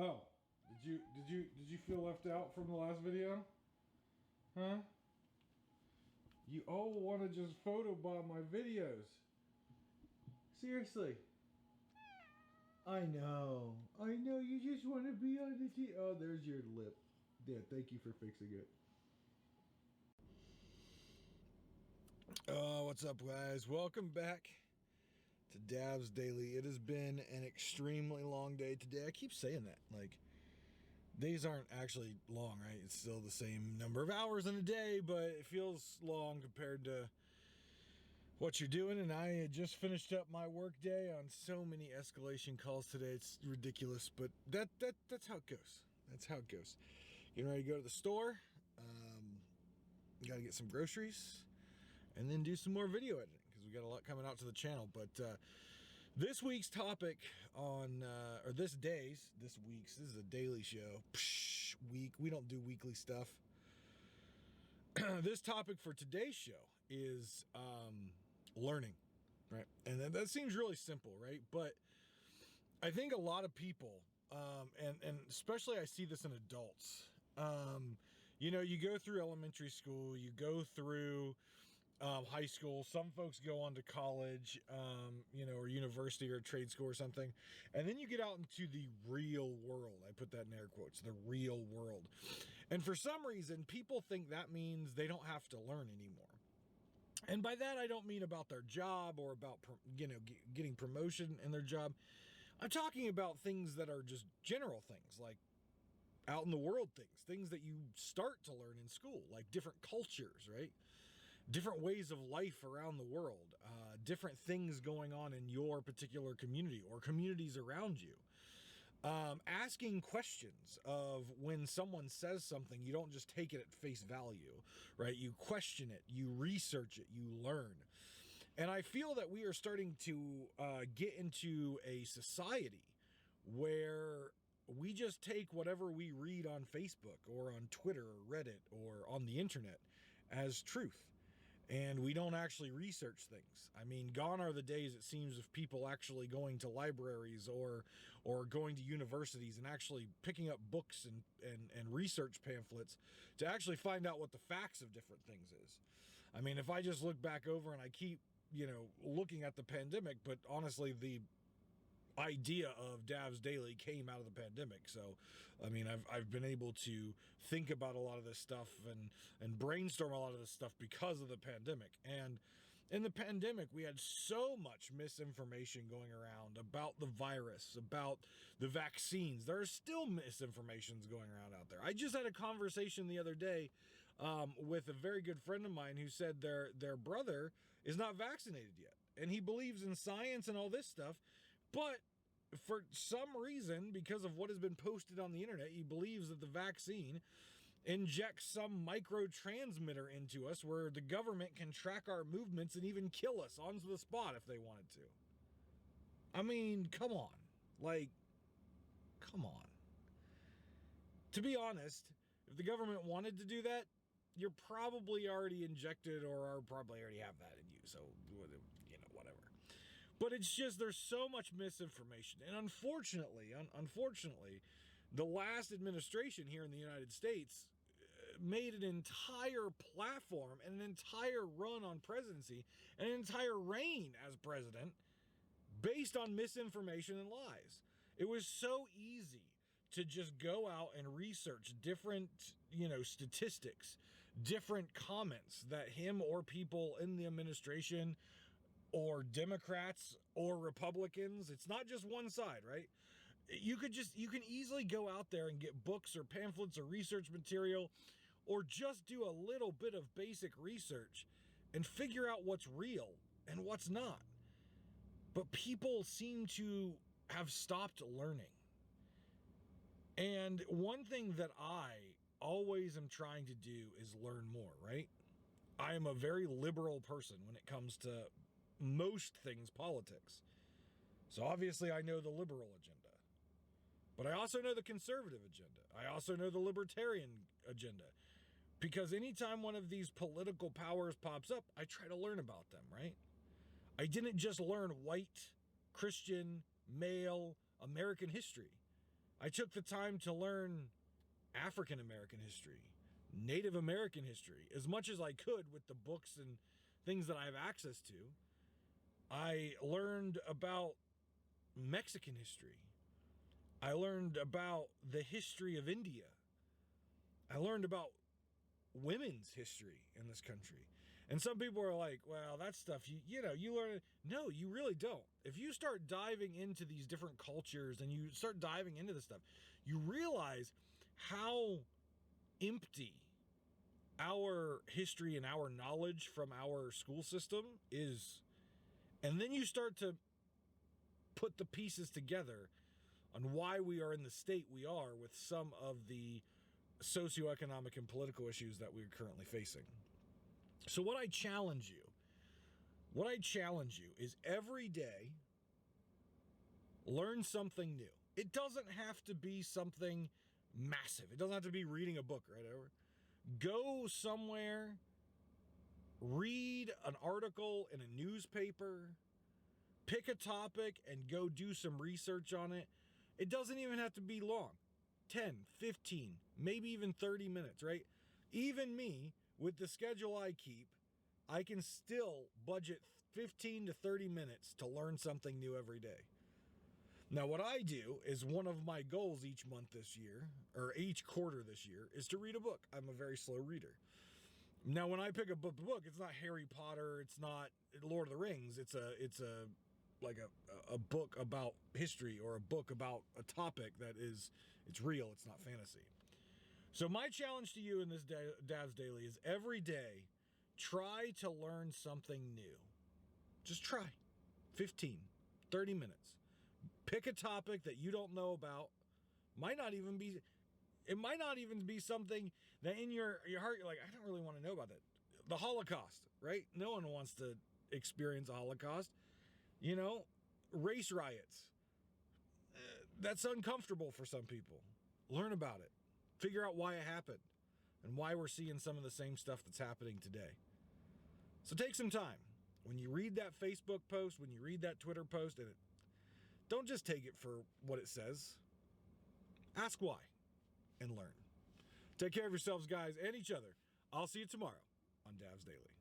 Oh, did you feel left out from the last video? Huh? You all want to just photobomb my videos. Seriously. I know, you just want to be on the TV. Oh, there's your lip. Yeah, thank you for fixing it. What's up, guys? Welcome back to Dav's Daily. It has been an extremely long day today. I keep saying that. Like, days aren't actually long, right? It's still the same number of hours in a day, but it feels long compared to what you're doing. And I had just finished up my work day on so many escalation calls today. It's ridiculous, but that's how it goes. That's how it goes. Getting ready to go to the store. Got to get some groceries and then do some more video editing because we got a lot coming out to the channel. But this week's topic on, or this is a daily show. Week. We don't do weekly stuff. This topic for today's show is learning, right? And that seems really simple, right? But I think a lot of people, and especially I see this in adults, you go through elementary school, you go through high school, some folks go on to college, or university or trade school or something. And then you get out into the real world. I put that in air quotes, the real world. And for some reason, people think that means they don't have to learn anymore. And by that, I don't mean about their job or about, getting promotion in their job. I'm talking about things that are just general things, like out in the world things that you start to learn in school, like different cultures, right? Different ways of life around the world, different things going on in your particular community or communities around you. Asking questions of when someone says something, you don't just take it at face value, right? You question it, you research it, you learn. And I feel that we are starting to get into a society where we just take whatever we read on Facebook or on Twitter or Reddit or on the internet as truth. And we don't actually research things. I mean, gone are the days, it seems, of people actually going to libraries or going to universities and actually picking up books and research pamphlets to actually find out what the facts of different things is. I mean, if I just look back over and I keep, looking at the pandemic, but honestly, the idea of Dav's Daily came out of the pandemic. So, I mean, I've been able to think about a lot of this stuff and brainstorm a lot of this stuff because of the pandemic. And in the pandemic, we had so much misinformation going around about the virus, about the vaccines. There are still misinformations going around out there. I just had a conversation the other day with a very good friend of mine who said their brother is not vaccinated yet. And he believes in science and all this stuff. But for some reason, because of what has been posted on the internet, he believes that the vaccine injects some microtransmitter into us where the government can track our movements and even kill us on the spot if they wanted to. I mean, come on. Come on. To be honest, if the government wanted to do that, you're probably already injected or probably already have that in you. So, whatever. But it's just, there's so much misinformation. And unfortunately, the last administration here in the United States made an entire platform and an entire run on presidency and an entire reign as president based on misinformation and lies. It was so easy to just go out and research different, statistics, different comments that him or people in the administration or Democrats or Republicans. It's not just one side, right? You can easily go out there and get books or pamphlets or research material or just do a little bit of basic research and figure out what's real and what's not. But people seem to have stopped learning. And one thing that I always am trying to do is learn more, right? I am a very liberal person when it comes to most things politics. So obviously I know the liberal agenda, but I also know the conservative agenda. I also know the libertarian agenda, because anytime one of these political powers pops up, I try to learn about them, right? I didn't just learn white, Christian, male, American history. I took the time to learn African American history, Native American history, as much as I could with the books and things that I have access to. I learned about Mexican history. I learned about the history of India. I learned about women's history in this country. And some people are like, well, that stuff, you learn it. No, you really don't. If you start diving into these different cultures and you start diving into this stuff, you realize how empty our history and our knowledge from our school system is. And then you start to put the pieces together on why we are in the state we are with some of the socioeconomic and political issues that we're currently facing. So what I challenge you is every day learn something new. It doesn't have to be something massive. It doesn't have to be reading a book, right? Go somewhere, read an article in a newspaper, pick a topic and go do some research on it. It doesn't even have to be long. 10, 15, maybe even 30 minutes, right? Even me, with the schedule I keep, I can still budget 15 to 30 minutes to learn something new every day. Now, what I do is one of my goals each month this year, or each quarter this year, is to read a book. I'm a very slow reader. Now, when I pick a book, it's not Harry Potter, it's not Lord of the Rings, it's a book about history or a book about a topic that it's real, it's not fantasy. So my challenge to you in this Davs Daily is every day, try to learn something new. Just try. 15, 30 minutes. Pick a topic that you don't know about. It might not even be something that in your heart you're like, I don't really want to know about that. The Holocaust, right? No one wants to experience a Holocaust. Race riots. That's uncomfortable for some people. Learn about it. Figure out why it happened and why we're seeing some of the same stuff that's happening today. So take some time. When you read that Facebook post, when you read that Twitter post, don't just take it for what it says. Ask why and learn. Take care of yourselves, guys, and each other. I'll see you tomorrow on Davs Daily.